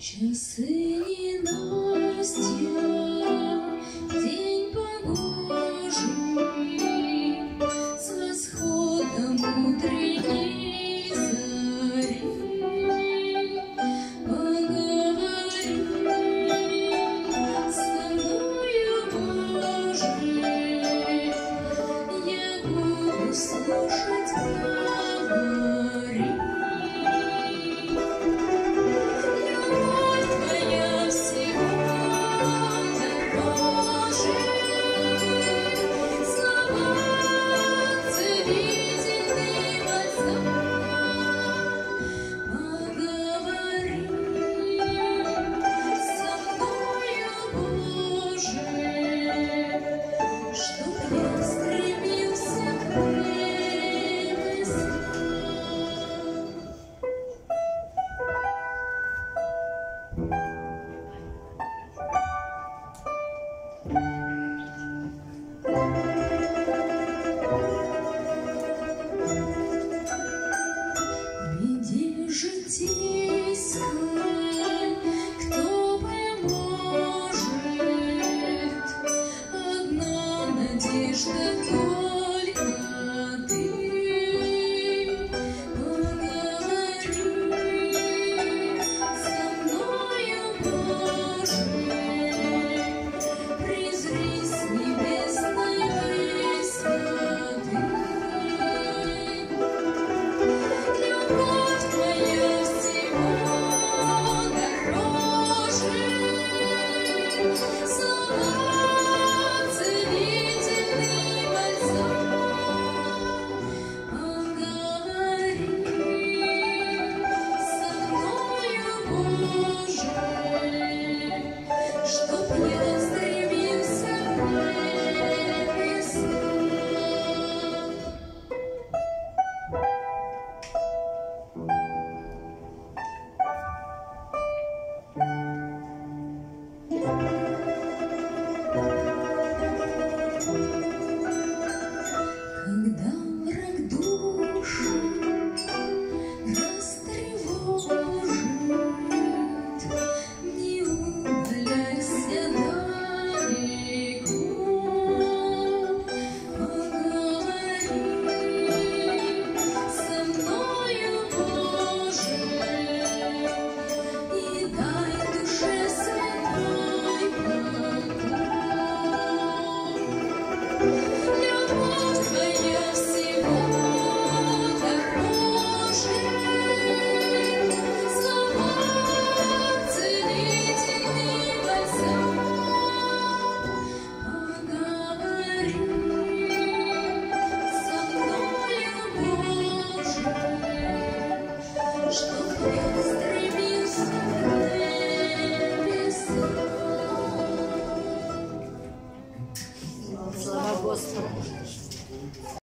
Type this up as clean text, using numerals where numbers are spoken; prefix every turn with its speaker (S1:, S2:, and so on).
S1: Часы ненастья, день погожий, с восходом утренней зари поговори со мною, Боже, я буду слушать, говори. Кто поможет? Одна надежда только ты. Поговори со мною, Боже, презри с небесной высоты. Любовь твоя когда враг душу растревожит, не удаляйся далеко. Поговори со мною, Боже, и дай душе святой покой. Любовь твоя всего дороже, слова целительный бальзам. Поговори со мною, Боже, чтоб я